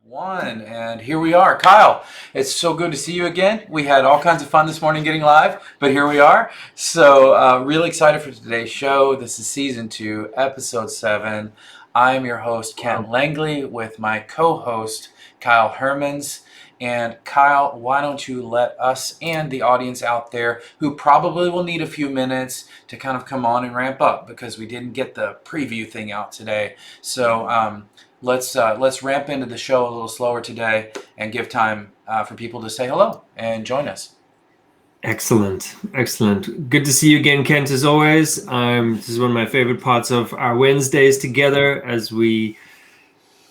One, and here we are. Kyle, it's so good to see you again. We had all kinds of fun this morning getting live, but here we are. So really excited for today's show. This is season 2, episode 7. I'm your host, Kent Langley, with my co-host, Kyle Hermans. And Kyle, why don't you let us and the audience out there, who probably will need a few minutes to kind of come on and ramp up because we didn't get the preview thing out today. So let's ramp into the show a little slower today and give time for people to say hello and join us. Excellent. Good to see you again, Kent, as always. This is one of my favorite parts of our Wednesdays together as we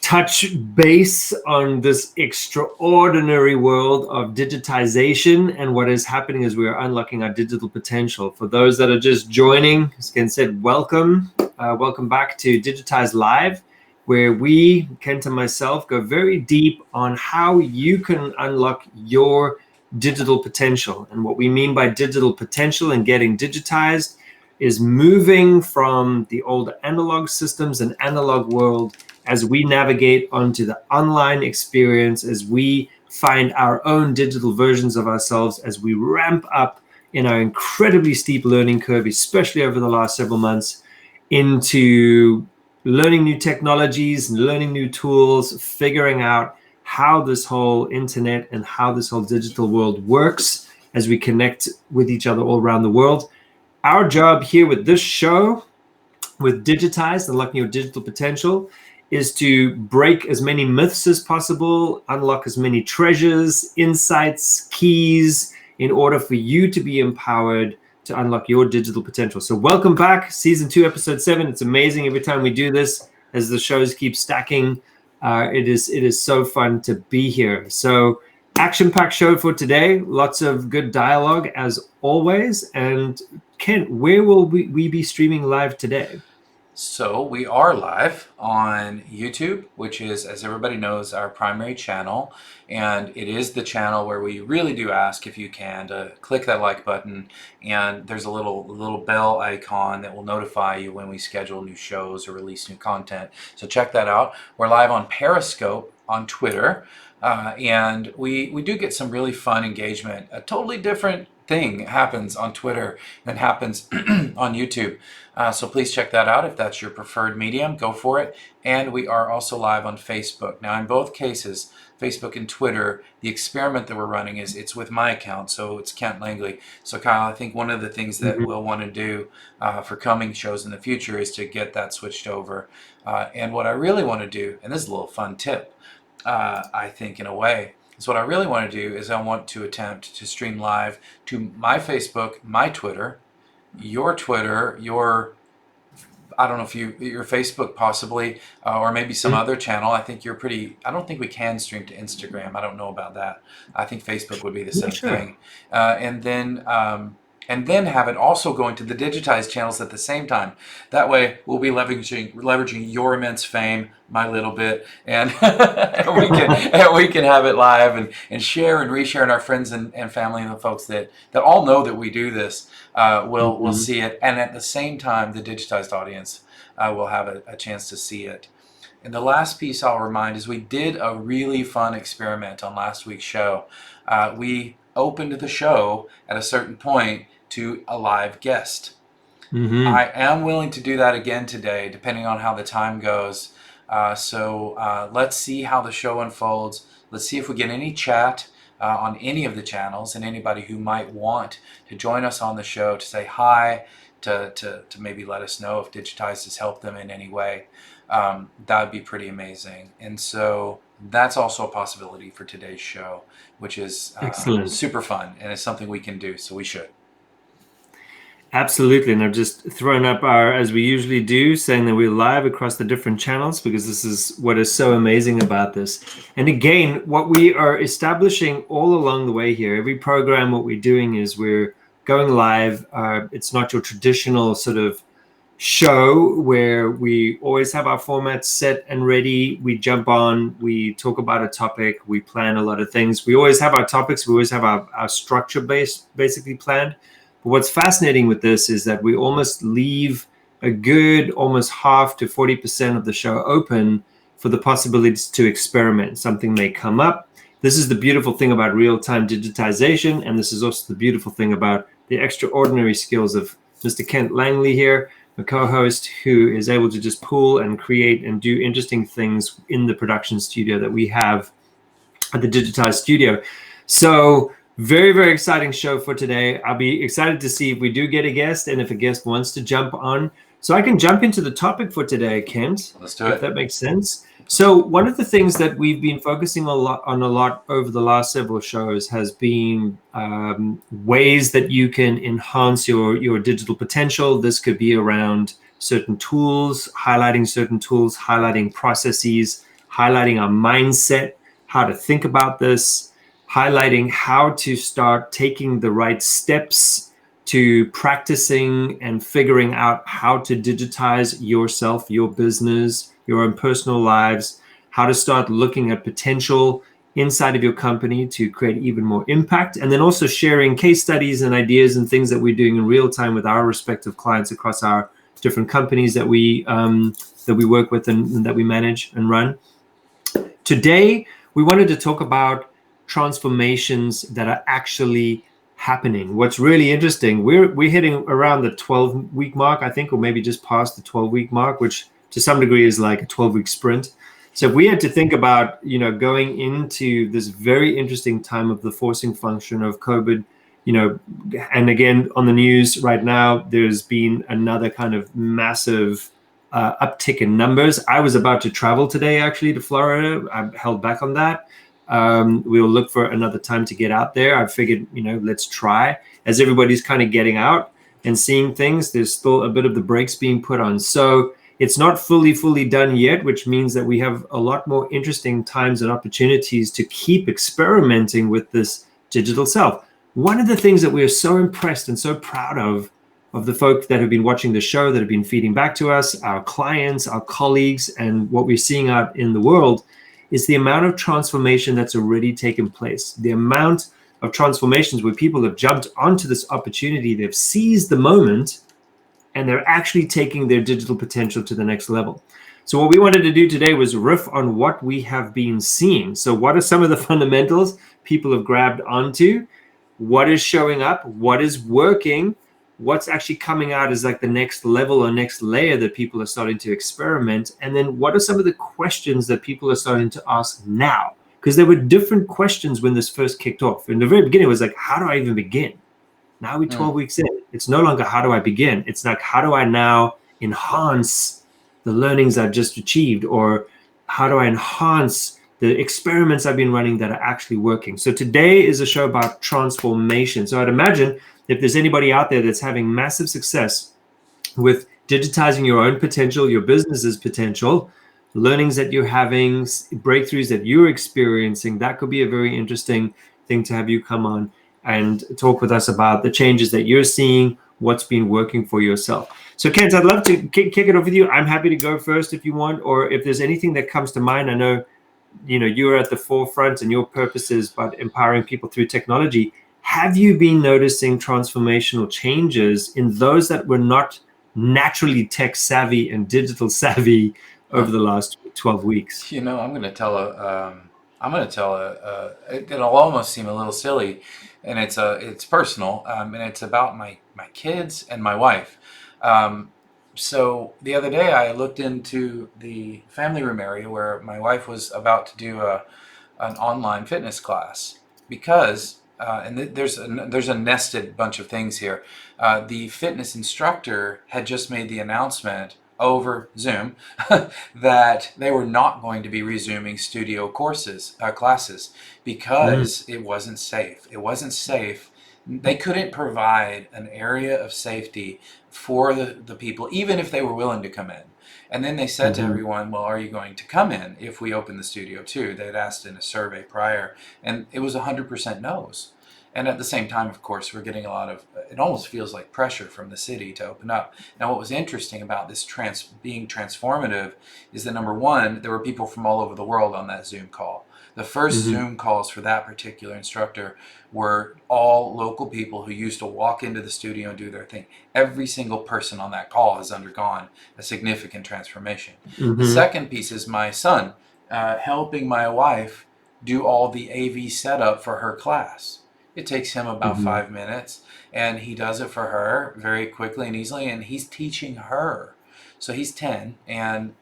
touch base on this extraordinary world of digitization and what is happening as we are unlocking our digital potential. For those that are just joining, as Kent said, welcome. Welcome back to Digitized.live, where we, Kent and myself, go very deep on how you can unlock your digital potential. And what we mean by digital potential and getting digitized is moving from the old analog systems and analog world as we navigate onto the online experience, as we find our own digital versions of ourselves, as we ramp up in our incredibly steep learning curve, especially over the last several months, into learning new technologies, learning new tools, figuring out how this whole internet and how this whole digital world works as we connect with each other all around the world. Our job here with this show, with Digitized, Unlocking Your Digital Potential, is to break as many myths as possible, unlock as many treasures, insights, keys, in order for you to be empowered to unlock your digital potential. So welcome back, season 2, episode 7. It's amazing every time we do this, as the shows keep stacking. It is so fun to be here. So action-packed show for today. Lots of good dialogue as always. And Kent, where will we be streaming live today? So we are live on YouTube, which is, as everybody knows, our primary channel. And it is the channel where we really do ask, if you can, to click that like button. And there's a little bell icon that will notify you when we schedule new shows or release new content. So check that out. We're live on Periscope on Twitter. And we do get some really fun engagement. A totally different thing happens on Twitter than happens on YouTube. So please check that out. If that's your preferred medium, go for it. And we are also live on Facebook. Now, in both cases, Facebook and Twitter, the experiment that we're running is it's with my account, so it's Kent Langley. So Kyle, I think one of the things that we'll want to do for coming shows in the future is to get that switched over. And what I really want to do, and this is a little fun tip, I think in a way, is what I really want to do is I want to attempt to stream live to my Facebook, my Twitter, your Twitter, I don't know if your Facebook possibly, or maybe some other channel. I don't think we can stream to Instagram. I don't know about that. I think Facebook would be the same thing. And then have it also going to the digitized channels at the same time. That way we'll be leveraging your immense fame, my little bit, and, and we can have it live and share and reshare, and our friends and family and the folks that all know that we do this will see it. And at the same time, the digitized audience will have a chance to see it. And the last piece I'll remind is we did a really fun experiment on last week's show. We opened the show at a certain point to a live guest. I am willing to do that again today, depending on how the time goes. So let's see how the show unfolds. Let's see if we get any chat on any of the channels, and anybody who might want to join us on the show to say hi, to maybe let us know if Digitized has helped them in any way. That would be pretty amazing. And so that's also a possibility for today's show, which is super fun, and it's something we can do, so we should. Absolutely. And I've just thrown up as we usually do, saying that we're live across the different channels, because this is what is so amazing about this. And again, what we are establishing all along the way here, every program, what we're doing is we're going live. It's not your traditional sort of show where we always have our formats set and ready. We jump on, we talk about a topic, we plan a lot of things. We always have our topics, we always have our structure basically planned. But what's fascinating with this is that we almost leave a good almost half to 40% of the show open for the possibilities to experiment. Something may come up. This is the beautiful thing about real-time digitization, and this is also the beautiful thing about the extraordinary skills of Mr. Kent Langley here, a co-host who is able to just pull and create and do interesting things in the production studio that we have at the Digitized Studio. So very, very exciting show for today. I'll be excited to see if we do get a guest and if a guest wants to jump on. So I can jump into the topic for today, Kent, Let's do if it. that makes sense. So one of the things that we've been focusing a lot over the last several shows has been ways that you can enhance your digital potential. This could be around certain tools, highlighting processes, highlighting our mindset, how to think about this, highlighting how to start taking the right steps to practicing and figuring out how to digitize yourself, your business, your own personal lives, how to start looking at potential inside of your company to create even more impact, and then also sharing case studies and ideas and things that we're doing in real time with our respective clients across our different companies that we work with and that we manage and run. Today, we wanted to talk about transformations that are actually happening. What's really interesting, we're hitting around the 12-week mark, I think, or maybe just past the 12-week mark, which to some degree is like a 12-week sprint. So if we had to think about, going into this very interesting time of the forcing function of COVID, and again, on the news right now, there's been another kind of massive uptick in numbers. I was about to travel today, actually, to Florida. I held back on that. We'll look for another time to get out there. I figured, let's try. As everybody's kind of getting out and seeing things, there's still a bit of the brakes being put on. So it's not fully done yet, which means that we have a lot more interesting times and opportunities to keep experimenting with this digital self. One of the things that we are so impressed and so proud of the folks that have been watching the show, that have been feeding back to us, our clients, our colleagues, and what we're seeing out in the world, is the amount of transformation that's already taken place. The amount of transformations where people have jumped onto this opportunity, they've seized the moment, and they're actually taking their digital potential to the next level. So what we wanted to do today was riff on what we have been seeing. So what are some of the fundamentals people have grabbed onto? What is showing up? What is working? What's actually coming out as like the next level or next layer that people are starting to experiment? And then what are some of the questions that people are starting to ask now? Because there were different questions when this first kicked off. In the very beginning, it was like, how do I even begin? Now we're 12 weeks in. It's no longer how do I begin? It's like, how do I now enhance the learnings I've just achieved? Or how do I enhance the experiments I've been running that are actually working? So today is a show about transformation. So I'd imagine if there's anybody out there that's having massive success with digitizing your own potential, your business's potential, learnings that you're having, breakthroughs that you're experiencing, that could be a very interesting thing to have you come on and talk with us about the changes that you're seeing, what's been working for yourself. So Kent, I'd love to kick it off with you. I'm happy to go first if you want, or if there's anything that comes to mind. I know, you're at the forefront and your purpose is about empowering people through technology. Have you been noticing transformational changes in those that were not naturally tech savvy and digital savvy over the last 12 weeks? I'm going to tell it'll almost seem a little silly, and it's personal, and it's about my kids and my wife. So the other day I looked into the family room area where my wife was about to do an online fitness class because there's a nested bunch of things here. The fitness instructor had just made the announcement over Zoom that they were not going to be resuming studio classes because it wasn't safe. It wasn't safe. They couldn't provide an area of safety for the people, even if they were willing to come in. And then they said to everyone, well, are you going to come in if we open the studio too? They'd asked in a survey prior, and it was 100% no's. And at the same time, of course, we're getting a lot of, it almost feels like pressure from the city to open up. Now, what was interesting about this being transformative is that number one, there were people from all over the world on that Zoom call. The first Mm-hmm. Zoom calls for that particular instructor were all local people who used to walk into the studio and do their thing. Every single person on that call has undergone a significant transformation. The Mm-hmm. second piece is my son helping my wife do all the AV setup for her class. It takes him about Mm-hmm. 5 minutes, and he does it for her very quickly and easily, and he's teaching her. So he's 10, and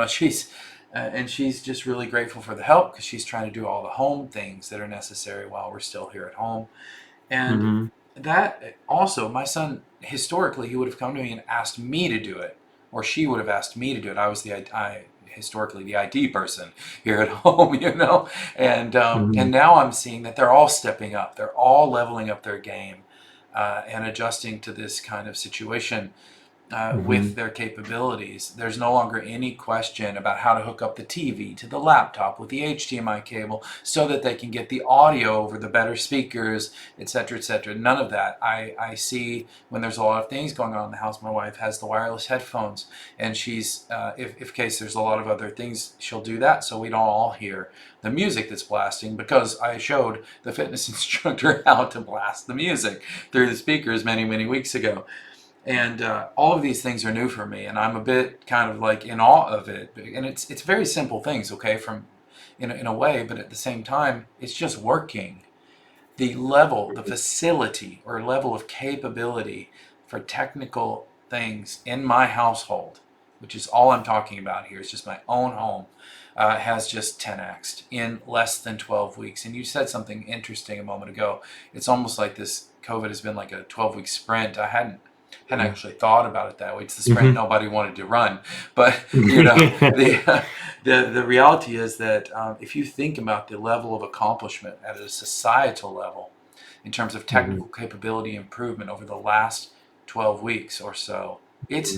she's just really grateful for the help because she's trying to do all the home things that are necessary while we're still here at home. And Mm-hmm. that also, my son, historically, he would have come to me and asked me to do it, or she would have asked me to do it. I was historically the IT person here at home, and now I'm seeing that they're all stepping up. They're all leveling up their game and adjusting to this kind of situation Mm-hmm. with their capabilities. There's no longer any question about how to hook up the TV to the laptop with the HDMI cable so that they can get the audio over the better speakers, etc., etc. None of that. I see when there's a lot of things going on in the house. My wife has the wireless headphones, and she's, if case there's a lot of other things, she'll do that so we don't all hear the music that's blasting, because I showed the fitness instructor how to blast the music through the speakers many, many weeks ago. And all of these things are new for me, and I'm a bit kind of like in awe of it. And it's very simple things, okay, from in a way, but at the same time, it's just working. The level, the facility, or level of capability for technical things in my household, which is all I'm talking about here, is just my own home, has just 10x'd in less than 12 weeks. And you said something interesting a moment ago. It's almost like this COVID has been like a 12-week sprint. I hadn't actually thought about it that way. It's the sprint Mm-hmm. nobody wanted to run. But the reality is that if you think about the level of accomplishment at a societal level in terms of Mm-hmm. technical capability improvement over the last 12 weeks or so, it's,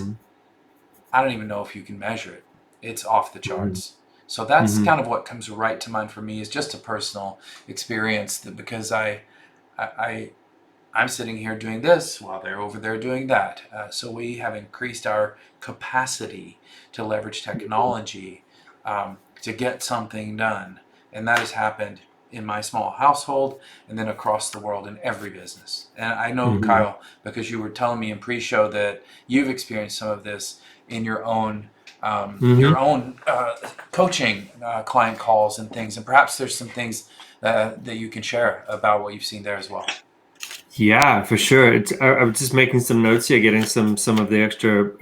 I don't even know if you can measure it. It's off the Mm-hmm. charts. So that's Mm-hmm. kind of what comes right to mind for me, is just a personal experience, that because I I'm sitting here doing this while they're over there doing that. So we have increased our capacity to leverage technology to get something done. And that has happened in my small household and then across the world in every business. And I know, Mm-hmm. Kyle, because you were telling me in pre-show that you've experienced some of this in Mm-hmm. your own coaching client calls and things. And perhaps there's some things that you can share about what you've seen there as well. Yeah, for sure. I was just making some notes here, getting some of the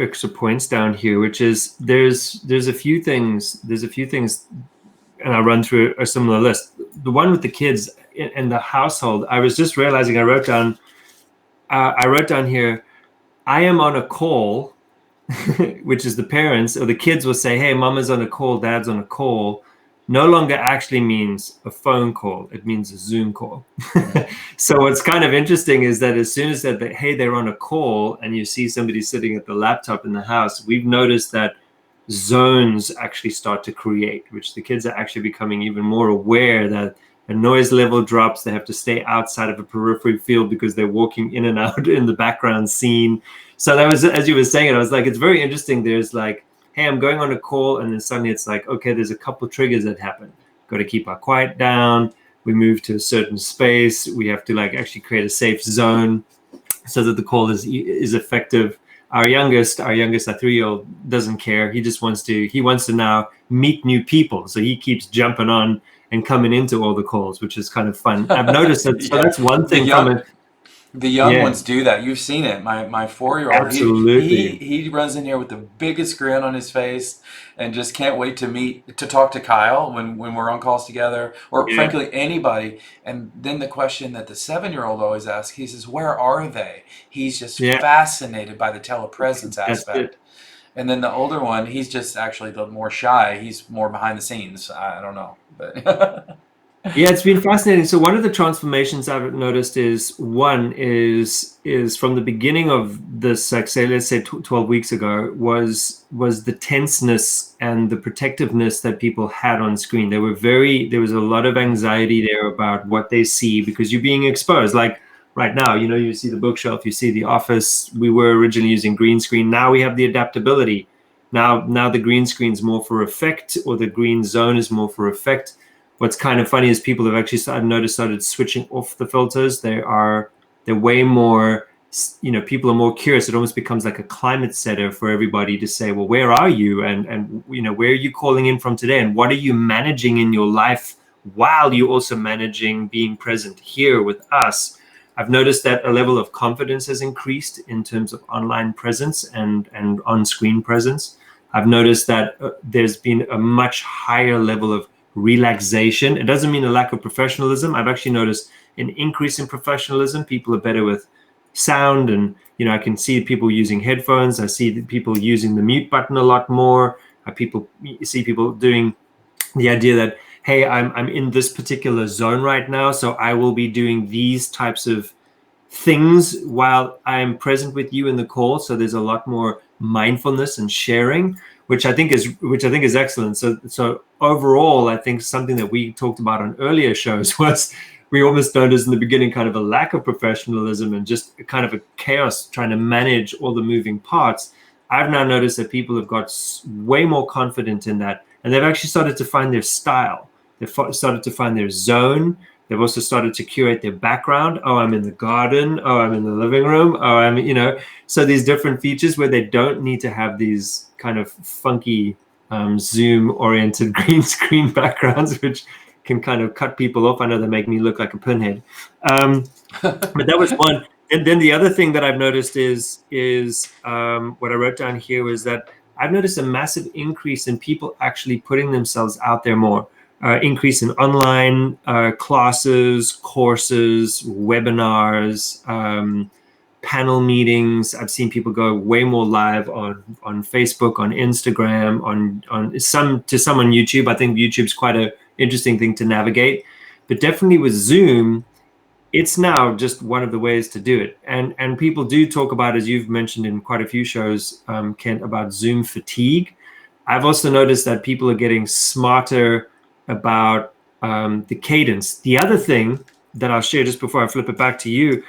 extra points down here, which is there's a few things and I'll run through a similar list. The one with the kids in the household, I was just realizing I wrote down here, I am on a call, which is the parents or the kids will say, "Hey, mama's on a call, dad's on a call." No longer actually means a phone call; it means a Zoom call. Mm. So what's kind of interesting is that as soon as that, hey, they're on a call, and you see somebody sitting at the laptop in the house, we've noticed that zones actually start to create, which the kids are actually becoming even more aware that a noise level drops. They have to stay outside of a periphery field because they're walking in and out in the background scene. So that was, as you were saying it, I was like, it's very interesting. There's like, hey, I'm going on a call, and then suddenly it's like, okay, there's a couple triggers that happen. Got to keep our quiet down. We move to a certain space. We have to like actually create a safe zone so that the call is effective. Our youngest, our 3-year-old doesn't care. He wants to now meet new people. So he keeps jumping on and coming into all the calls, which is kind of fun. I've noticed that. So Yeah, that's one the thing from young it. the young Yeah, ones do that. You've seen it. My 4-year-old, absolutely. he runs in here with the biggest grin on his face and just can't wait to talk to Kyle when we're on calls together, or Yeah, frankly anybody. And then the question that the 7-year-old always asks, he says, "Where are they?" He's just yeah, fascinated by the telepresence that's aspect. it. And then the older one, he's just actually the more shy. He's more behind the scenes. I don't know, but Yeah, it's been fascinating. So one of the transformations I've noticed is from the beginning of this, like say, let's say 12 weeks ago, was the tenseness and the protectiveness that people had on screen. There was a lot of anxiety there about what they see because you're being exposed. Like right now, you see the bookshelf, you see the office. We were originally using green screen. Now we have the adaptability. Now the green screen's more for effect, or the green zone is more for effect. What's kind of funny is people have actually started switching off the filters. They're way more, people are more curious. It almost becomes like a climate setter for everybody to say, well, where are you? And where are you calling in from today? And what are you managing in your life while you're also managing being present here with us? I've noticed that a level of confidence has increased in terms of online presence and on-screen presence. I've noticed that there's been a much higher level of relaxation. It doesn't mean a lack of professionalism. I've actually noticed an increase in professionalism. People are better with sound, and I can see people using headphones. I see people using the mute button a lot more. See people doing the idea that, hey, I'm in this particular zone right now, so I will be doing these types of things while I'm present with you in the call. So there's a lot more mindfulness and sharing, which I think is excellent. So overall, I think something that we talked about on earlier shows was we almost noticed in the beginning kind of a lack of professionalism and just kind of a chaos trying to manage all the moving parts. I've now noticed that people have got way more confident in that, and they've actually started to find their style. They've started to find their zone. They've also started to curate their background. Oh, I'm in the garden. Oh, I'm in the living room. Oh, so these different features where they don't need to have these kind of funky Zoom-oriented green screen backgrounds, which can kind of cut people off. I know they make me look like a pinhead. But that was one. And then the other thing that I've noticed is what I wrote down here was that I've noticed a massive increase in people actually putting themselves out there more. Increase in online classes, courses, webinars, panel meetings. I've seen people go way more live on Facebook, on Instagram, on some on YouTube. I think YouTube's quite an interesting thing to navigate, but definitely with Zoom, it's now just one of the ways to do it. And people do talk about, as you've mentioned in quite a few shows, Kent, about Zoom fatigue. I've also noticed that people are getting smarter about the cadence. The other thing that I'll share just before I flip it back to you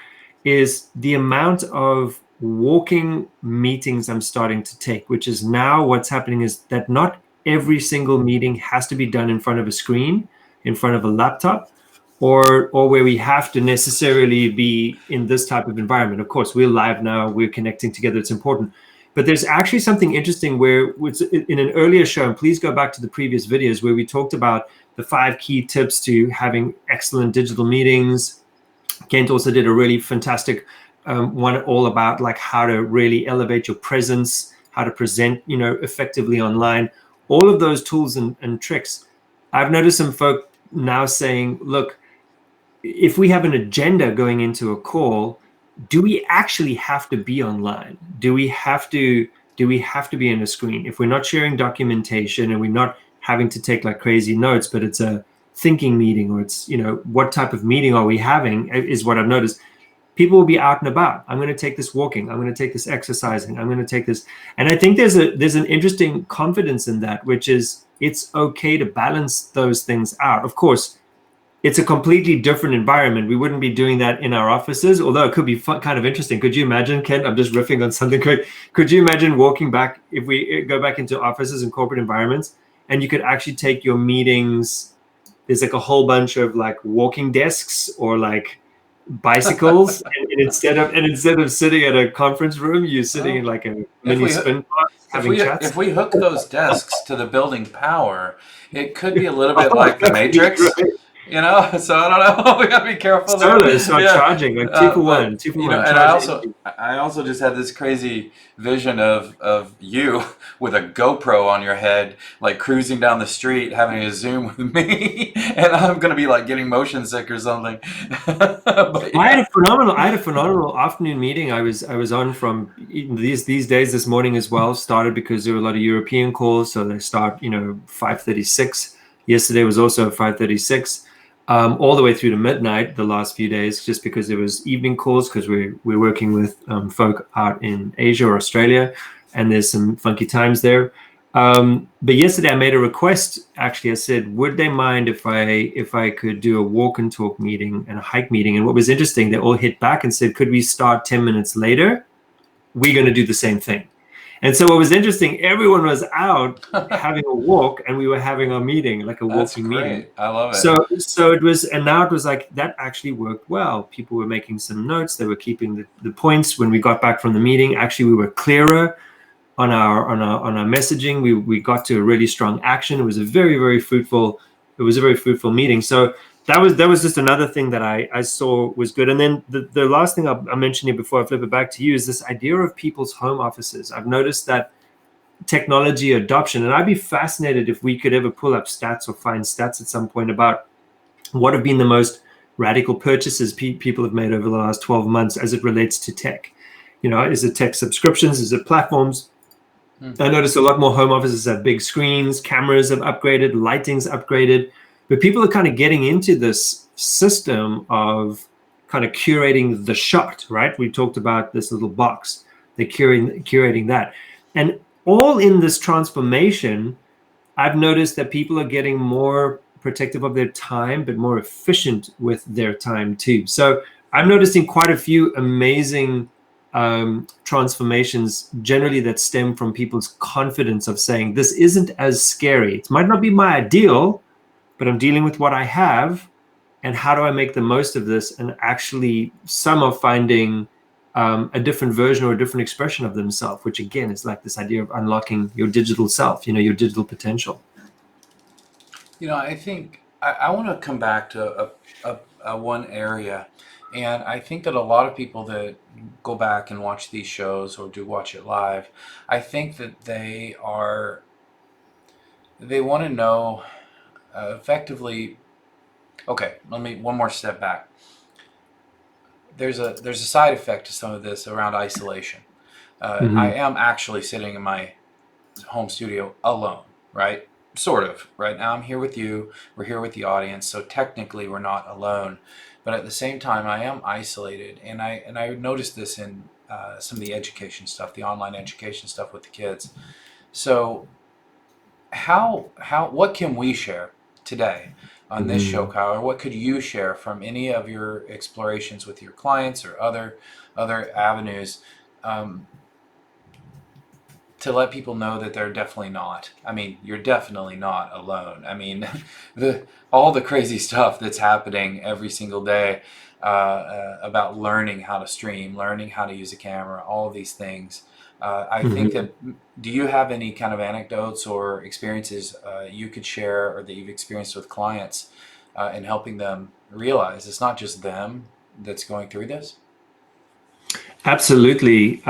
is the amount of walking meetings I'm starting to take, which is now what's happening is that not every single meeting has to be done in front of a screen, in front of a laptop, or where we have to necessarily be in this type of environment. Of course, we're live now, we're connecting together, it's important. But there's actually something interesting where in an earlier show, and please go back to the previous videos where we talked about the 5 key tips to having excellent digital meetings. Kent also did a really fantastic one all about like how to really elevate your presence, how to present, effectively online. All of those tools and tricks. I've noticed some folk now saying, look, if we have an agenda going into a call, do we actually have to be online? Do we have to be in a screen? If we're not sharing documentation and we're not having to take like crazy notes, but it's a thinking meeting, or it's, what type of meeting are we having, is what I've noticed. People will be out and about. I'm going to take this walking. I'm going to take this exercising. I'm going to take this. And I think there's an interesting confidence in that, which is it's okay to balance those things out. Of course, it's a completely different environment. We wouldn't be doing that in our offices, although it could be kind of interesting. Could you imagine, Kent? I'm just riffing on something quick. Could you imagine walking back, if we go back into offices and corporate environments, and you could actually take your meetings? There's like a whole bunch of like walking desks or like bicycles, and instead of sitting at a conference room, you're sitting in like a If mini we spin class having chats. if we hook those desks to the building power, it could be a little bit Oh, like the that would be Matrix, great. So I don't know. We gotta be careful there. Solar start Yeah, charging like two for but one, two for one and charge energy. I also just had this crazy vision of you with a GoPro on your head, like cruising down the street, having a Zoom with me, and I'm gonna be like getting motion sick or something. But I yeah. had a phenomenal afternoon meeting. I was on from these days. This morning as well started because there were a lot of European calls, so they start 5:36. Yesterday was also 5:36. all the way through to midnight the last few days, just because there was evening calls, because we're working with folk out in Asia or Australia, and there's some funky times there. But yesterday I made a request. Actually, I said, would they mind if I could do a walk and talk meeting and a hike meeting? And what was interesting, they all hit back and said, could we start 10 minutes later? We're going to do the same thing. And so what was interesting, everyone was out having a walk, and we were having our meeting, like a walking meeting. I love it. So it was, and now it was like, that actually worked well. People were making some notes. They were keeping the points. When we got back from the meeting, actually we were clearer on our messaging. We got to a really strong action. It was a very fruitful meeting. So that was just another thing that I saw was good. And then the last thing I'll mention here before I flip it back to you is this idea of people's home offices. I've noticed that technology adoption, and I'd be fascinated if we could ever pull up stats or find stats at some point about what have been the most radical purchases people have made over the last 12 months as it relates to tech. Is it tech subscriptions? Is it platforms? I noticed a lot more home offices have big screens, cameras have upgraded, lighting's upgraded, but people are kind of getting into this system of kind of curating the shot, right? We talked about this little box, they're curating that. And all in this transformation, I've noticed that people are getting more protective of their time, but more efficient with their time too. So I'm noticing quite a few amazing transformations generally that stem from people's confidence of saying, this isn't as scary. It might not be my ideal, but I'm dealing with what I have, and how do I make the most of this? And actually some are finding a different version or a different expression of themselves, which again is like this idea of unlocking your digital self, your digital potential. I think I want to come back to a one area. And I think that a lot of people that go back and watch these shows or do watch it live, I think that they want to know effectively. Okay, one more step back. There's a side effect to some of this around isolation. I am actually sitting in my home studio alone, right? Sort of. Right now I'm here with you. We're here with the audience, so technically we're not alone. But at the same time, I am isolated, and I noticed this in some of the education stuff, the online education stuff with the kids. So, what can we share today on this show, Kyle? Or what could you share from any of your explorations with your clients or other avenues to let people know that they're definitely not? I mean, you're definitely not alone. I mean, all the crazy stuff that's happening every single day about learning how to stream, learning how to use a camera, all of these things. I think that, do you have any kind of anecdotes or experiences you could share or that you've experienced with clients in helping them realize it's not just them that's going through this? Absolutely.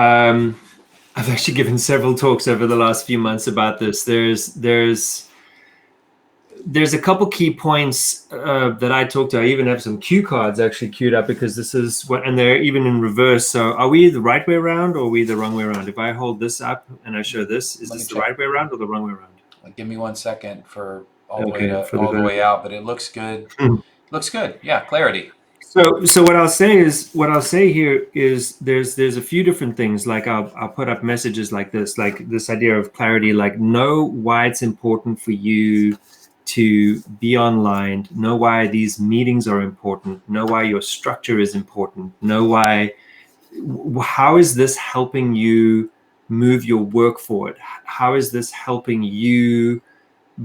I've actually given several talks over the last few months about this. There's a couple key points that I talked to. I even have some cue cards actually queued up, because this is what, and they're even in reverse. So are we the right way around, or are we the wrong way around? If I hold this up and I show this, is this the right way around or the wrong way around? Give me 1 second for all the way out, but it looks good. Looks good. Yeah, clarity. So what I'll say here is there's a few different things. Like I'll put up messages like this idea of clarity, like know why it's important for you to be online, know why these meetings are important, know why your structure is important, know how is this helping you move your work forward? How is this helping you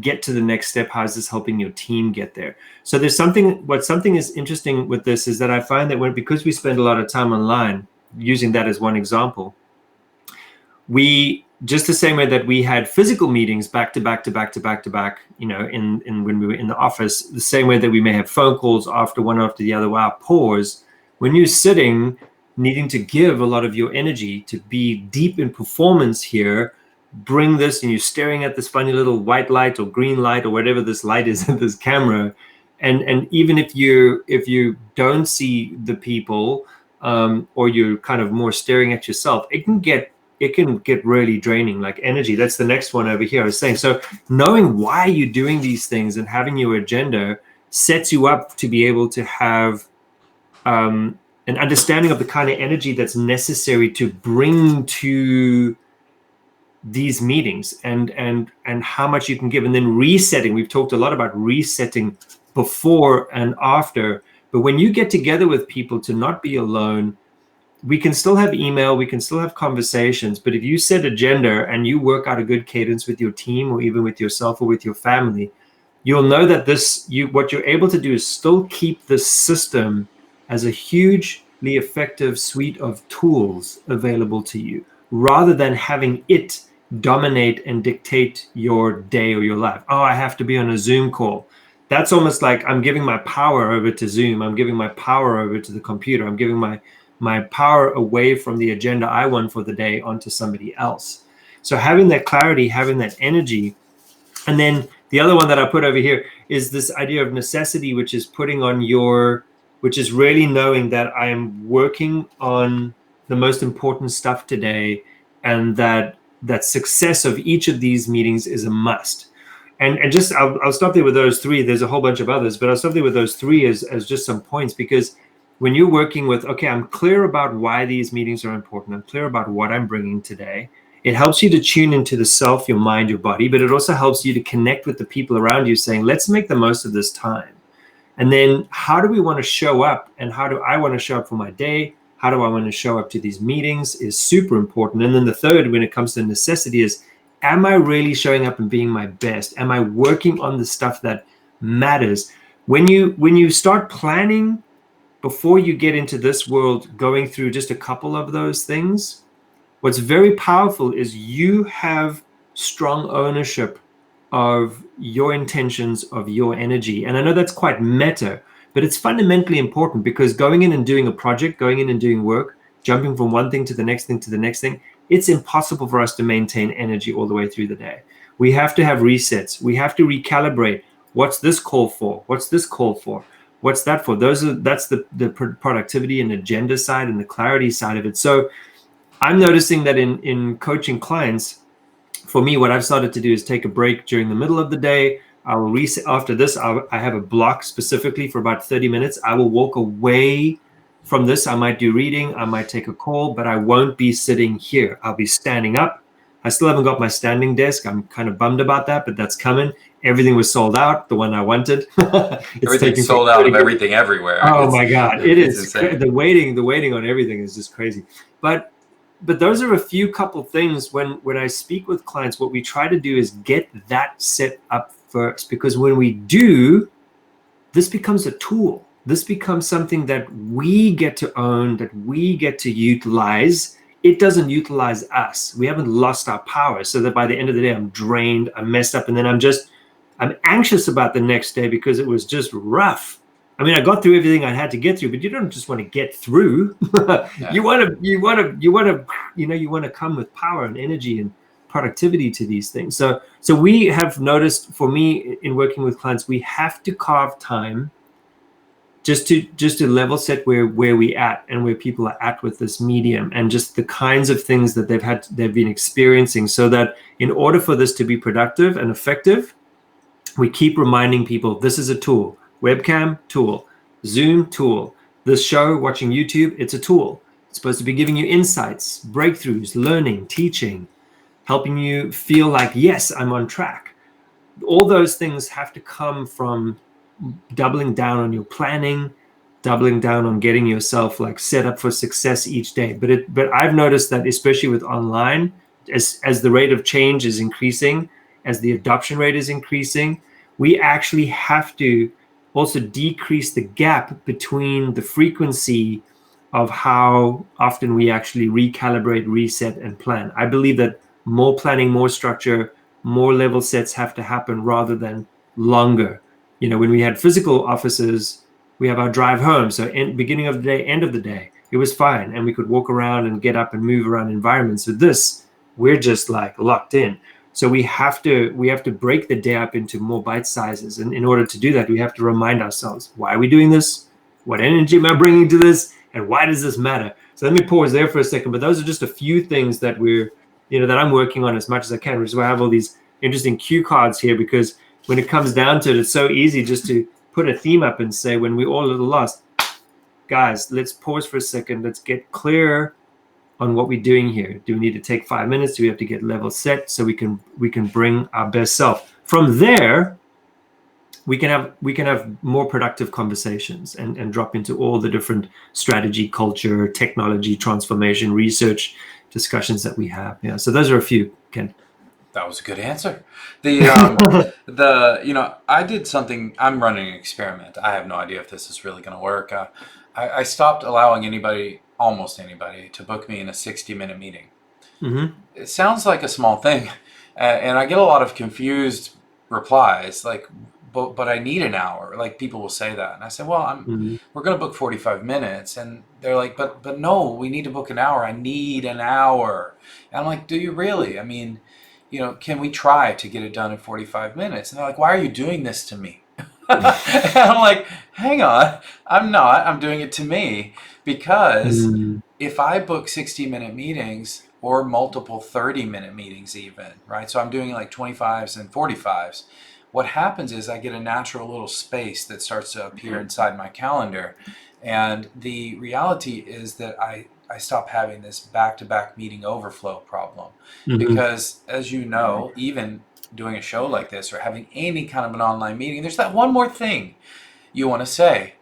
get to the next step? How is this helping your team get there? So there's something is interesting with this is that I find that because we spend a lot of time online, using that as one example, we, just the same way that we had physical meetings back to back, in when we were in the office, the same way that we may have phone calls after the other without pause, when you're sitting needing to give a lot of your energy to be deep in performance here, bring this, and you're staring at this funny little white light or green light or whatever this light is in this camera, and even if you don't see the people, or you're kind of more staring at yourself, it can get really draining, like energy. That's the next one over here I was saying. So knowing why you're doing these things and having your agenda sets you up to be able to have an understanding of the kind of energy that's necessary to bring to these meetings, and how much you can give, and then resetting. We've talked a lot about resetting before and after, but when you get together with people, to not be alone. We can still have email, we can still have conversations, but if you set agenda and you work out a good cadence with your team, or even with yourself or with your family, you'll know that what you're able to do is still keep the system as a hugely effective suite of tools available to you, rather than having it dominate and dictate your day or your life. Oh, I have to be on a Zoom call. That's almost like I'm giving my power over to Zoom. I'm giving my power over to the computer. I'm giving my power away from the agenda I want for the day onto somebody else. So having that clarity, having that energy. And then the other one that I put over here is this idea of necessity, which is which is really knowing that I am working on the most important stuff today, and that success of each of these meetings is a must. And just I'll stop there with those three. There's a whole bunch of others, but I'll stop there with those three as just some points, because when you're working with, okay, I'm clear about why these meetings are important, I'm clear about what I'm bringing today, it helps you to tune into the self, your mind, your body, but it also helps you to connect with the people around you, saying, let's make the most of this time. And then how do we want to show up, and how do I want to show up for my day? How do I want to show up to these meetings is super important. And then the third, when it comes to necessity, is, am I really showing up and being my best? Am I working on the stuff that matters? When you start planning before you get into this world, going through just a couple of those things, what's very powerful is you have strong ownership of your intentions, of your energy. And I know that's quite meta, but it's fundamentally important, because going in and doing a project, going in and doing work, jumping from one thing to the next thing to the next thing, it's impossible for us to maintain energy all the way through the day. We have to have resets. We have to recalibrate. What's this call for? What's this call for? What's that for? That's the productivity and agenda side and the clarity side of it. So I'm noticing that in coaching clients, for me, what I've started to do is take a break during the middle of the day. I will reset after this. I have a block specifically for about 30 minutes. I will walk away from this. I might do reading, I might take a call, but I won't be sitting here. I'll be standing up. I still haven't got my standing desk. I'm kind of bummed about that, but that's coming. Everything was sold out, the one I wanted. Everything's sold out of everything everywhere. Oh my God, it is. Insane. The waiting on everything is just crazy. But those are a few couple things. When I speak with clients, what we try to do is get that set up first, because when we do, this becomes a tool. This becomes something that we get to own, that we get to utilize. It doesn't utilize us. We haven't lost our power, so that by the end of the day, I'm drained, I'm messed up, and then I'm anxious about the next day because it was just rough. I mean, I got through everything I had to get through, but you don't just want to get through. Yeah. You want to come with power and energy and productivity to these things. So we have noticed, for me, in working with clients, we have to carve time just to level set where we at and where people are at with this medium, and just the kinds of things that they've been experiencing, so that in order for this to be productive and effective, we keep reminding people, this is a tool. Webcam, tool. Zoom, tool. This show, watching YouTube, it's a tool. It's supposed to be giving you insights, breakthroughs, learning, teaching, helping you feel like, yes, I'm on track. All those things have to come from doubling down on your planning, doubling down on getting yourself like set up for success each day. But I've noticed that, especially with online, as the rate of change is increasing, as the adoption rate is increasing, we actually have to also decrease the gap between the frequency of how often we actually recalibrate, reset, and plan. I believe that more planning, more structure, more level sets have to happen rather than longer. You know, when we had physical offices, we have our drive home. So beginning of the day, end of the day, it was fine. And we could walk around and get up and move around environments. With this, we're just like locked in. So we have to break the day up into more bite sizes. And in order to do that, we have to remind ourselves, why are we doing this? What energy am I bringing to this? And why does this matter? So let me pause there for a second. But those are just a few things that that I'm working on as much as I can, which is why I have all these interesting cue cards here, because when it comes down to it, it's so easy just to put a theme up and say, when we're all a little lost, guys, let's pause for a second. Let's get clear on what we're doing here. Do we need to take 5 minutes? Do we have to get level set so we can bring our best self? From there, we can have more productive conversations and drop into all the different strategy, culture, technology, transformation, research discussions that we have. Yeah. So those are a few, Ken. That was a good answer. The I did something. I'm running an experiment. I have no idea if this is really going to work. I stopped allowing almost anybody, to book me in a 60-minute meeting. Mm-hmm. It sounds like a small thing, and I get a lot of confused replies like, but I need an hour. Like, people will say that, and I say, well, we're going to book 45 minutes, and they're like, but no, we need to book an hour. I need an hour. And I'm like, do you really? I mean, can we try to get it done in 45 minutes? And they're like, why are you doing this to me? And I'm like, hang on, I'm not. I'm doing it to me, because if I book 60-minute meetings or multiple 30-minute meetings even, right? So I'm doing like 25s and 45s. What happens is I get a natural little space that starts to appear inside my calendar. And the reality is that I stop having this back-to-back meeting overflow problem. Because, as you know, even doing a show like this or having any kind of an online meeting, there's that one more thing you want to say.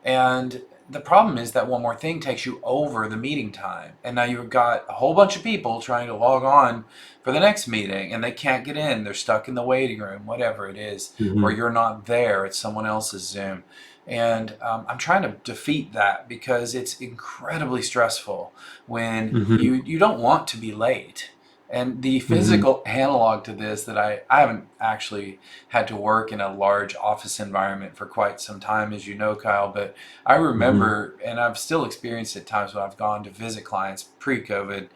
And the problem is that one more thing takes you over the meeting time. And now you've got a whole bunch of people trying to log on for the next meeting, and they can't get in. They're stuck in the waiting room, whatever it is, or you're not there. It's someone else's Zoom. And I'm trying to defeat that, because it's incredibly stressful when you don't want to be late. And the physical analog to this, that I haven't actually had to work in a large office environment for quite some time, as you know, Kyle, but I remember, and I've still experienced it times when I've gone to visit clients pre-COVID,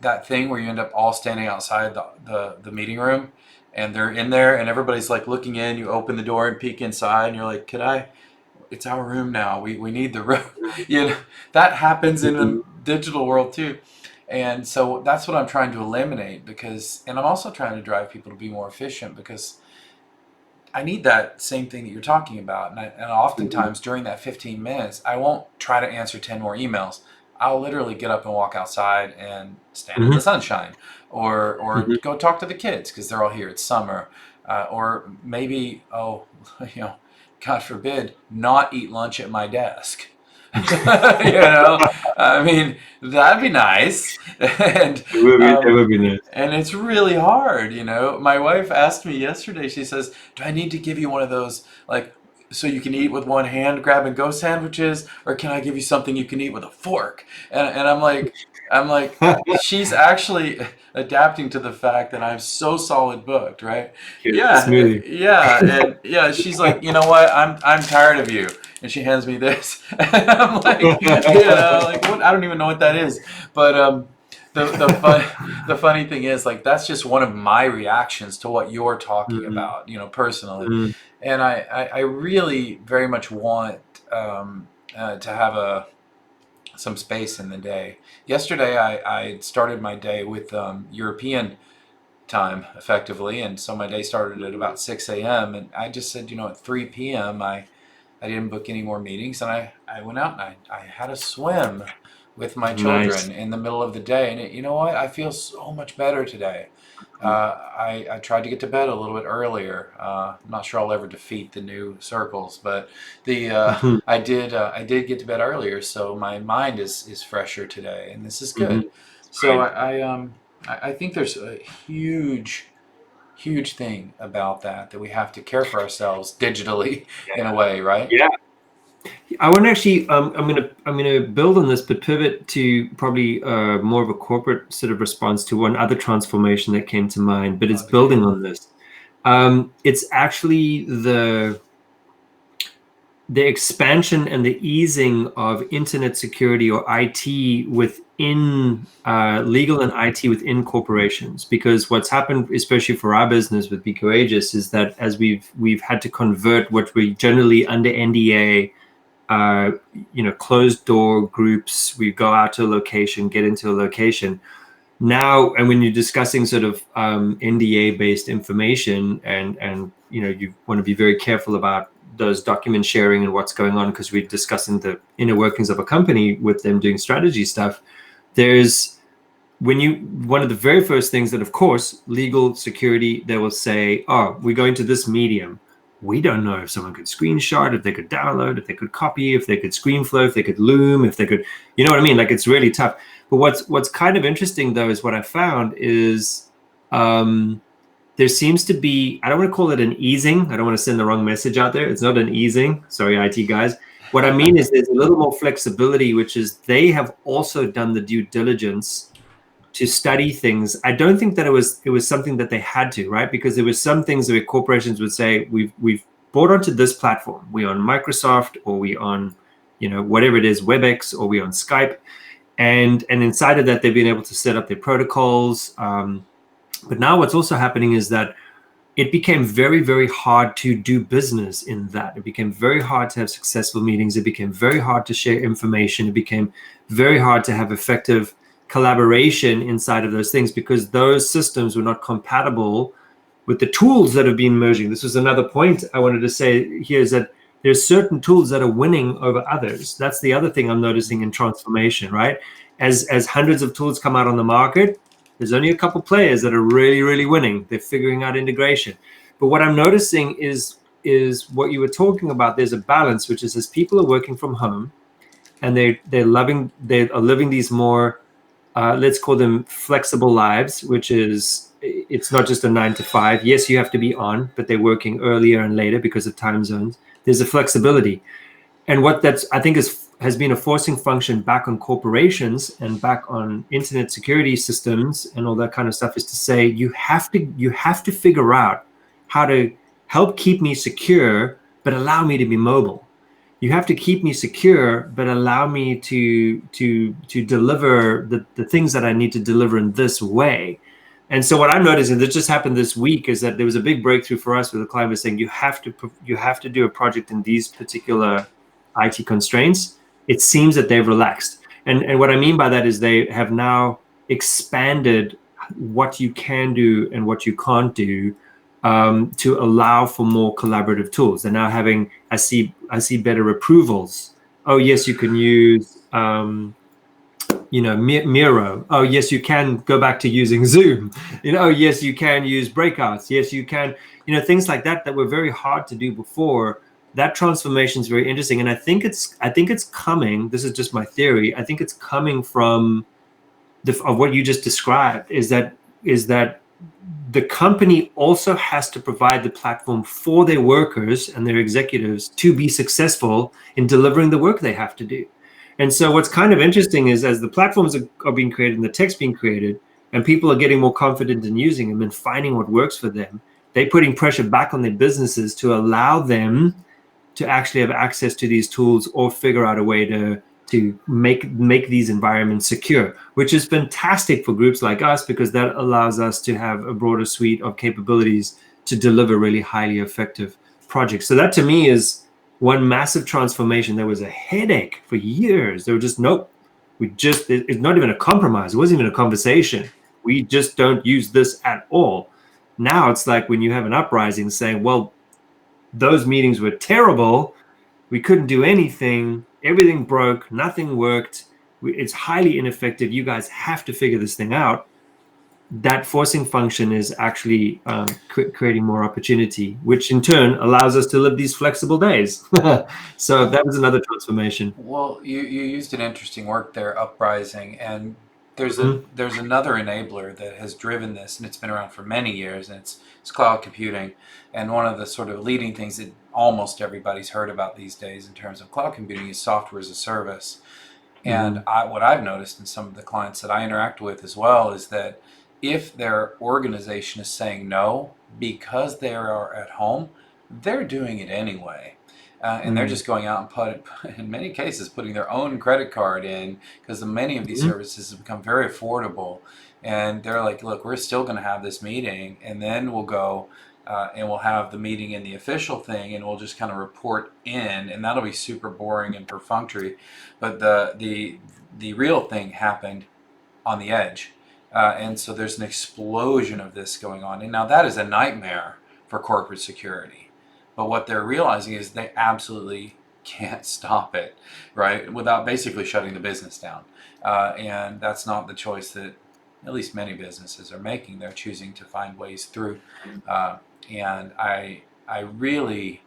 that thing where you end up all standing outside the meeting room, and they're in there and everybody's like looking in. You open the door and peek inside, and you're like, it's our room now. We need the room. That happens in the digital world too. And so that's what I'm trying to eliminate, and I'm also trying to drive people to be more efficient, because I need that same thing that you're talking about. And oftentimes during that 15 minutes, I won't try to answer 10 more emails. I'll literally get up and walk outside and stand in the sunshine, or go talk to the kids because they're all here. It's summer. Or maybe, God forbid, not eat lunch at my desk. I mean, that'd be nice. And It would be nice. And it's really hard. My wife asked me yesterday, she says, do I need to give you one of those, like, so you can eat with one hand, grab and go sandwiches, or can I give you something you can eat with a fork? And I'm like, she's actually adapting to the fact that I'm so solid booked, right? Smoothie. And she's like, you know what? I'm tired of you. And she hands me this, and I'm like, what? I don't even know what that is. But the funny thing is, like, that's just one of my reactions to what you're talking about, personally. And I really very much want to have some space in the day. Yesterday, I started my day with European time, effectively, and so my day started at about 6 a.m. And I just said, at 3 p.m. I didn't book any more meetings, and I went out and I had a swim with my children in the middle of the day. And you know what? I feel so much better today. I tried to get to bed a little bit earlier. I'm not sure I'll ever defeat the new circles, but I did get to bed earlier, so my mind is fresher today, and this is good. So I think there's a huge thing about that we have to care for ourselves digitally in a way, right? Yeah. I want to actually, I'm gonna build on this, but pivot to probably more of a corporate sort of response to one other transformation that came to mind, but it's building on this. It's actually the expansion and the easing of internet security, or IT, within legal and IT within corporations. Because what's happened, especially for our business with Be Courageous, is that as we've had to convert what we generally under NDA, closed door groups, we go out to a location, get into a location. now, and when you're discussing sort of NDA based information, and you want to be very careful about those document sharing and what's going on, because we're discussing the inner workings of a company with them doing strategy stuff. There's one of the very first things that, of course, legal security, they will say, oh, we're going to this medium. We don't know if someone could screenshot, if they could download, if they could copy, if they could ScreenFlow, if they could Loom, if they could, you know what I mean? Like, it's really tough. But what's kind of interesting, though, is what I found is there seems to be, I don't want to call it an easing. I don't want to send the wrong message out there. It's not an easing. Sorry, IT guys. What I mean is there's a little more flexibility, which is they have also done the due diligence to study things. I don't think that it was something that they had to, right? Because there was some things that corporations would say, we've brought onto this platform. We on Microsoft, or we on, whatever it is, WebEx, or we on Skype. And inside of that, they've been able to set up their protocols. But now what's also happening is that it became very, very hard to do business in that. It became very hard to have successful meetings. It became very hard to share information. It became very hard to have effective collaboration inside of those things, because those systems were not compatible with the tools that have been merging. This was another point I wanted to say here, is that there's certain tools that are winning over others. That's the other thing I'm noticing in transformation, right? As hundreds of tools come out on the market, there's only a couple players that are really, really winning. They're figuring out integration. But what I'm noticing is what you were talking about. There's a balance, which is as people are working from home and they are living these more, let's call them flexible lives, which is, it's not just a 9 to 5. Yes, you have to be on, but they're working earlier and later because of time zones. There's a flexibility. And what that's, I think, has been a forcing function back on corporations and back on internet security systems and all that kind of stuff, is to say, you have to figure out how to help keep me secure, but allow me to be mobile. You have to keep me secure, but allow me to deliver the things that I need to deliver in this way. And so what I'm noticing that just happened this week is that there was a big breakthrough for us, with the client was saying, you have to do a project in these particular IT constraints. It seems that they've relaxed. And what I mean by that is they have now expanded what you can do and what you can't do, to allow for more collaborative tools. They're now having, I see better approvals. Oh, yes, you can use, Miro. Oh, yes, you can go back to using Zoom. Oh, yes, you can use breakouts. Yes, you can, things like that were very hard to do before. That transformation is very interesting. And I think it's coming. This is just my theory. I think it's coming from of what you just described, is that the company also has to provide the platform for their workers and their executives to be successful in delivering the work they have to do. And so what's kind of interesting is, as the platforms are being created and the tech's being created, and people are getting more confident in using them and finding what works for them, they're putting pressure back on their businesses to allow them to actually have access to these tools, or figure out a way to make these environments secure, which is fantastic for groups like us, because that allows us to have a broader suite of capabilities to deliver really highly effective projects. So that, to me, is one massive transformation. There was a headache for years. They were just, nope, it's not even a compromise. It wasn't even a conversation. We just don't use this at all. Now it's like when you have an uprising saying, well, those meetings were terrible. We couldn't do anything. Everything broke. Nothing worked. It's highly ineffective. You guys have to figure this thing out. That forcing function is actually creating more opportunity, which in turn allows us to live these flexible days. So that was another transformation. Well, you used an interesting word there, uprising, and Mhm. there's another enabler that has driven this, and it's been around for many years, and it's cloud computing. And one of the sort of leading things that almost everybody's heard about these days in terms of cloud computing is software as a service. And Mhm. what I've noticed in some of the clients that I interact with as well is that if their organization is saying no because they are at home, they're doing it anyway. And they're Mhm. just going out and in many cases, putting their own credit card in, because many of these Mhm. services have become very affordable. And they're like, look, we're still going to have this meeting, and then we'll go and we'll have the meeting in the official thing, and we'll just kind of report in, and that'll be super boring and perfunctory. But the real thing happened on the edge. And so there's an explosion of this going on. And now that is a nightmare for corporate security. But what they're realizing is they absolutely can't stop it, right? Without basically shutting the business down. And that's not the choice that at least many businesses are making. They're choosing to find ways through. And I really,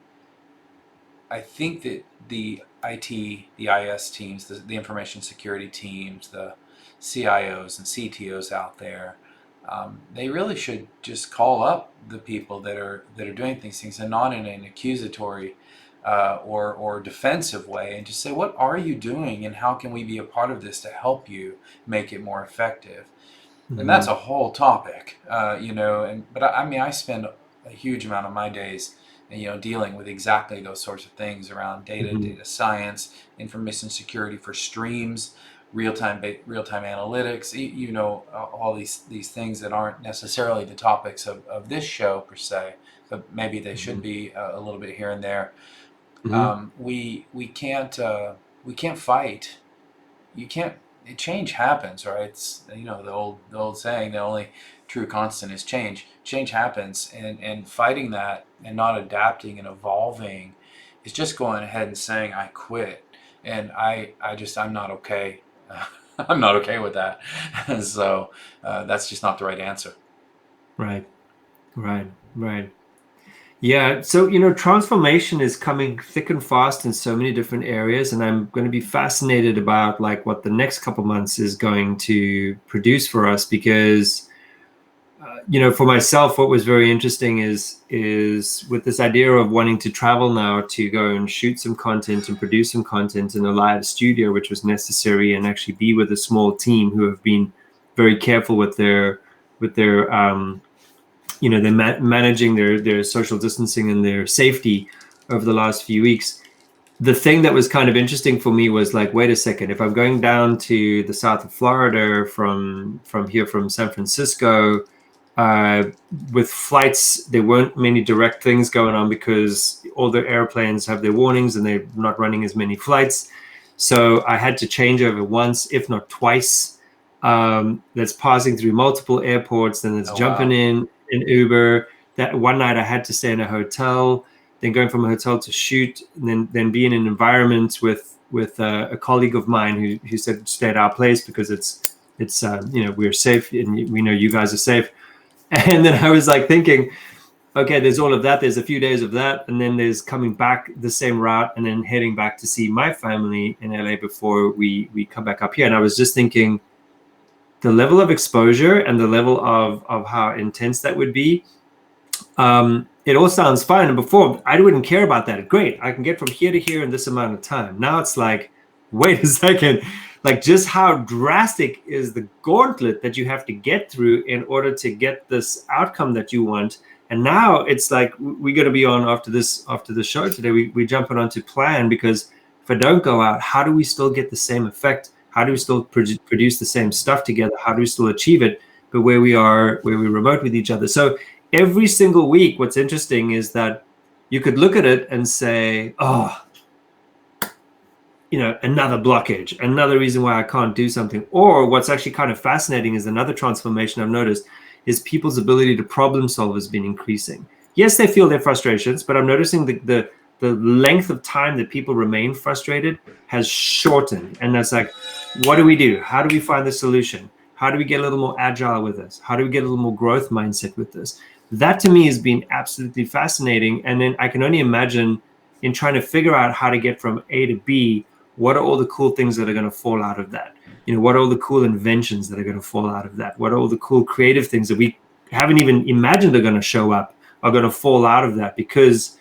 I think that the IT, the IS teams, the information security teams, the CIOs and CTOs out there, they really should just call up the people that are doing these things, and not in an accusatory or defensive way, and just say, what are you doing, and how can we be a part of this to help you make it more effective? And that's Mhm. a whole topic, but I mean, I spend a huge amount of my days, dealing with exactly those sorts of things around data, Mhm. data science, information security for streams, real time analytics. All these things that aren't necessarily the topics of this show per se, but maybe they should Mhm. be a little bit here and there. Mhm. We can't fight. You can't. Change happens, right? It's the old saying, the only true constant is change. Change happens, and fighting that and not adapting and evolving is just going ahead and saying I quit. And I'm not okay. I'm not okay with that. So that's just not the right answer. Right. Right. Right. Yeah, so transformation is coming thick and fast in so many different areas, and I'm going to be fascinated about like what the next couple months is going to produce for us because for myself, what was very interesting is with this idea of wanting to travel now to go and shoot some content and produce some content in a live studio, which was necessary, and actually be with a small team who have been very careful with their they're managing their social distancing and their safety over the last few weeks. The thing that was kind of interesting for me was like, wait a second, if I'm going down to the south of Florida from San Francisco, uh, with flights, there weren't many direct things going on because all the airplanes have their warnings and they're not running as many flights. So I had to change over once, if not twice. That's passing through multiple airports, then it's Oh jumping wow. in an Uber. That one night I had to stay in a hotel, then going from a hotel to shoot, and then be in an environment with a colleague of mine who said stay at our place because it's we're safe and we know you guys are safe. And then I was like thinking, okay, there's all of that. There's a few days of that, and then there's coming back the same route and then heading back to see my family in LA before we come back up here. And I was just thinking the level of exposure and the level of how intense that would be. It all sounds fine. And before, I wouldn't care about that. Great, I can get from here to here in this amount of time. Now it's like, wait a second, like just how drastic is the gauntlet that you have to get through in order to get this outcome that you want. And now it's like we're going to be on after the show today. We're jumping onto plan because if I don't go out, how do we still get the same effect? How do we still produce the same stuff together? How do we still achieve it? But where we're remote with each other. So every single week, what's interesting is that you could look at it and say, oh, another blockage, another reason why I can't do something. Or what's actually kind of fascinating is another transformation I've noticed is people's ability to problem solve has been increasing. Yes, they feel their frustrations, but I'm noticing the length of time that people remain frustrated has shortened. And that's like, what do we do? How do we find the solution? How do we get a little more agile with this? How do we get a little more growth mindset with this? That to me has been absolutely fascinating. And then I can only imagine in trying to figure out how to get from A to B, what are all the cool things that are going to fall out of that? What are all the cool inventions that are going to fall out of that? What are all the cool creative things that we haven't even imagined are going to show up, are going to fall out of that because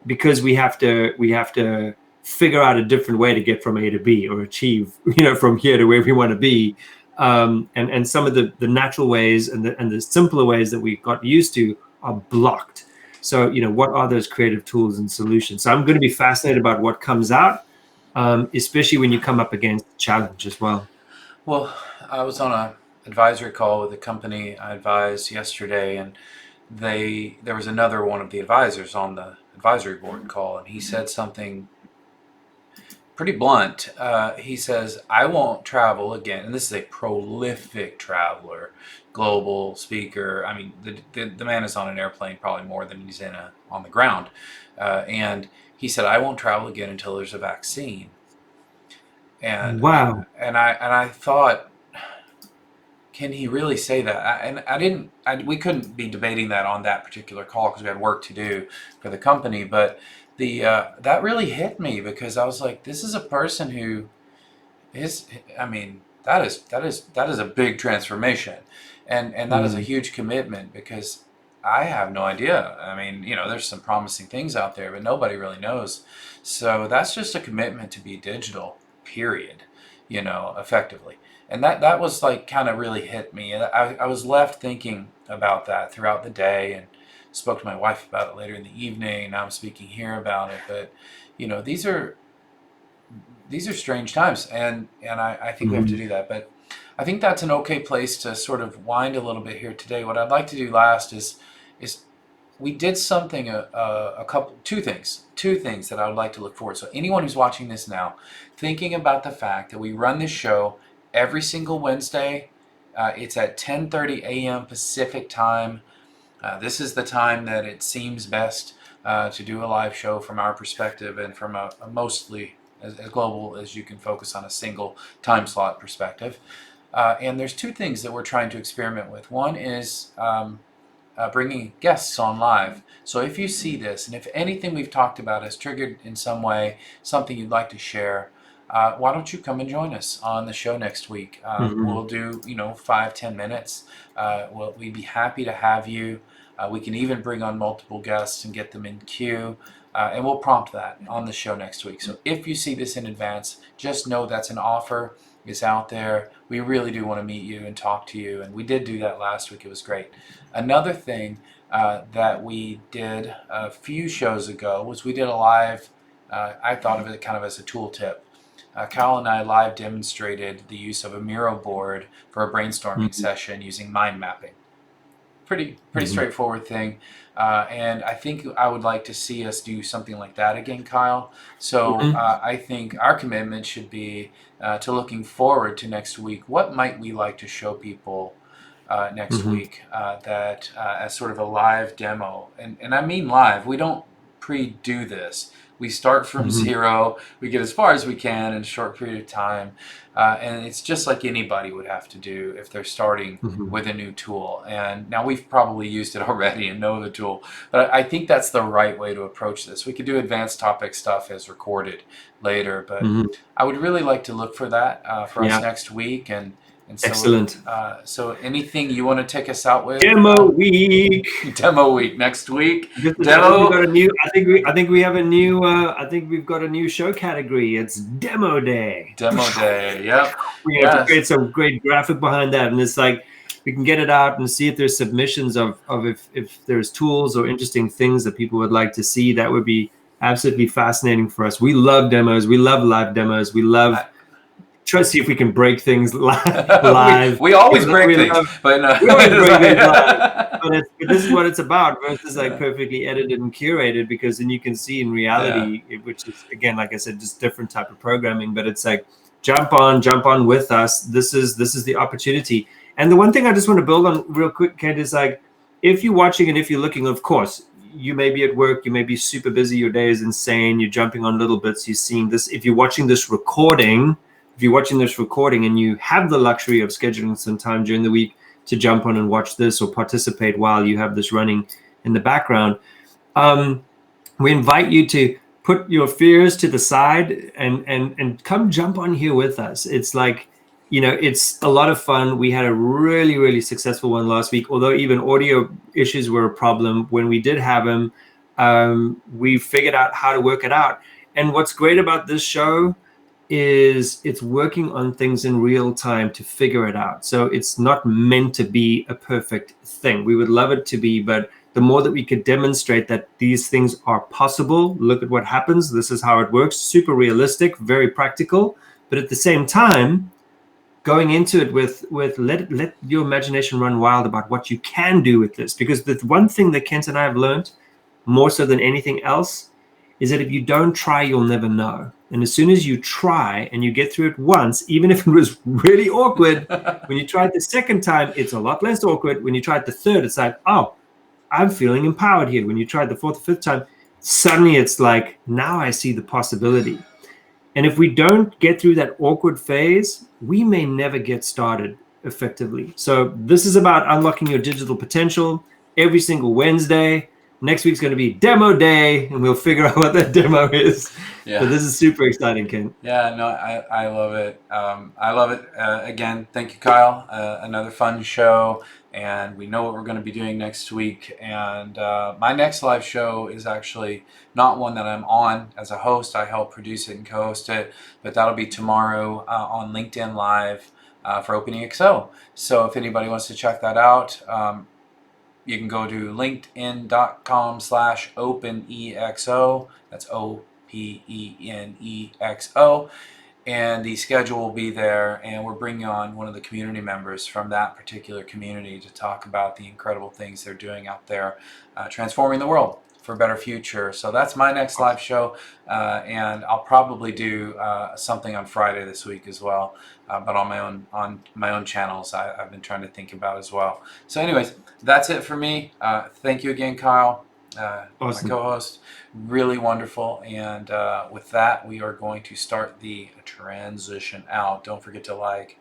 we have to figure out a different way to get from A to B or achieve from here to where we want to be. And some of the natural ways and the simpler ways that we got used to are blocked. So what are those creative tools and solutions? So I'm going to be fascinated about what comes out, especially when you come up against the challenge as well. Well, I was on a advisory call with a company I advised yesterday, and there was another one of the advisors on the advisory board call, and he said something pretty blunt. He says, I won't travel again. And this is a prolific traveler, global speaker. I mean, the man is on an airplane probably more than he's on the ground. And he said, I won't travel again until there's a vaccine. And Wow. I thought, can he really say that? We couldn't be debating that on that particular call because we had work to do for the company. But that really hit me because I was like, this is a person who is, I mean, that is a big transformation, and that is a Mm. huge commitment because I have no idea. I mean, there's some promising things out there, but nobody really knows. So that's just a commitment to be digital, period, effectively. And that was like kind of really hit me. And I was left thinking about that throughout the day and spoke to my wife about it later in the evening. Now I'm speaking here about it. But, these are strange times, and I think we have to Mhm. do that. But I think that's an okay place to sort of wind a little bit here today. What I'd like to do last is we did something two things that I would like to look forward. So anyone who's watching this now, thinking about the fact that we run this show every single Wednesday. It's at 10:30 a.m. Pacific time. This is the time that it seems best to do a live show from our perspective and from a mostly as global as you can focus on a single time slot perspective. And there's two things that we're trying to experiment with. One is bringing guests on live. So if you see this, and if anything we've talked about has triggered in some way something you'd like to share, why don't you come and join us on the show next week? Mhm. We'll do 5-10 minutes. We'd be happy to have you. We can even bring on multiple guests and get them in queue. And we'll prompt that on the show next week. So if you see this in advance, just know that's an offer. It's out there. We really do want to meet you and talk to you. And we did do that last week. It was great. Another thing that we did a few shows ago was we did a live, I thought of it kind of as a tool tip. Kyle and I live demonstrated the use of a Miro board for a brainstorming Mhm. session using mind mapping. Pretty Mhm. straightforward thing, and I think I would like to see us do something like that again, Kyle. So Mhm. I think our commitment should be to looking forward to next week. What might we like to show people next Mhm. week that as sort of a live demo? And I mean live. We don't pre-do this. We start from Mhm. zero. We get as far as we can in a short period of time, and it's just like anybody would have to do if they're starting Mhm. with a new tool. And now we've probably used it already and know the tool, but I think that's the right way to approach this. We could do advanced topic stuff as recorded later, but Mhm. I would really like to look for that for us Yeah. next week. And so, Excellent. anything you want to take us out with? Demo week. Demo week next week. I think we Demo got a new. I think we have a new. I think we've got a new show category. It's demo day. demo day. Yep. We have to Yes. create some great graphic behind that, and it's like we can get it out and see if there's submissions of if there's tools or interesting things that people would like to see. That would be absolutely fascinating for us. We love demos. We love live demos. We love I, try to see if we can break things live. we always break We things, love but no. we always break things live. But this is what it's about versus like perfectly edited and curated, because then you can see in Yeah. reality, which is again, like I said, just different type of programming. But it's like jump on with us. This is the opportunity. And the one thing I just want to build on real quick, Kent, is like if you're watching and if you're looking, of course, you may be at work, you may be super busy, your day is insane, you're jumping on little bits, you're seeing this. If you're watching this recording, and you have the luxury of scheduling some time during the week to jump on and watch this or participate while you have this running in the background, we invite you to put your fears to the side and come jump on here with us. It's like, it's a lot of fun. We had a really successful one last week, although even audio issues were a problem. When we did have them, we figured out how to work it out. And what's great about this show is it's working on things in real time to figure it out. So it's not meant to be a perfect thing. We would love it to be, but the more that we could demonstrate that these things are possible, look at what happens, this is how it works, super realistic, very practical, but at the same time, going into it with let your imagination run wild about what you can do with this. Because the one thing that Kent and I have learned more so than anything else is that if you don't try, you'll never know. And as soon as you try and you get through it once, even if it was really awkward, when you try it the second time, it's a lot less awkward. When you try it the third, it's like, oh, I'm feeling empowered here. When you try it the fourth or fifth time, suddenly it's like, now I see the possibility. And if we don't get through that awkward phase, we may never get started effectively. So this is about unlocking your digital potential every single Wednesday. Next week's going to be demo day, and we'll figure out what that demo is. Yeah. But this is super exciting, Ken. Yeah, no, I love it. I love it. Again, thank you, Kyle. Another fun show, and we know what we're going to be doing next week. And my next live show is actually not one that I'm on as a host. I help produce it and co-host it, but that'll be tomorrow on LinkedIn Live for OpenEXO. So if anybody wants to check that out, you can go to linkedin.com/openexo. That's OPENEXO. And the schedule will be there, and we're bringing on one of the community members from that particular community to talk about the incredible things they're doing out there, transforming the world for a better future. So that's my next live show, and I'll probably do something on Friday this week as well, but on my own channels I've been trying to think about as well. So anyways, that's it for me. Thank you again, Kyle, Awesome. my co-host. Really wonderful. And with that, we are going to start the transition out. Don't forget to like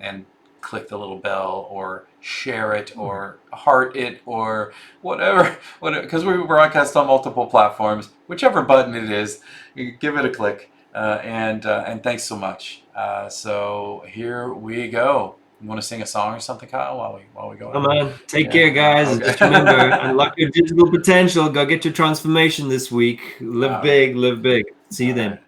and click the little bell, or share it, or heart it, or whatever, because we broadcast on multiple platforms. Whichever button it is, you give it a click. And thanks so much. So here we go. You want to sing a song or something, Kyle, while we go? Come on, take care, guys. Okay. Just remember, unlock your digital potential. Go get your transformation this week. Live big, live big. See you then.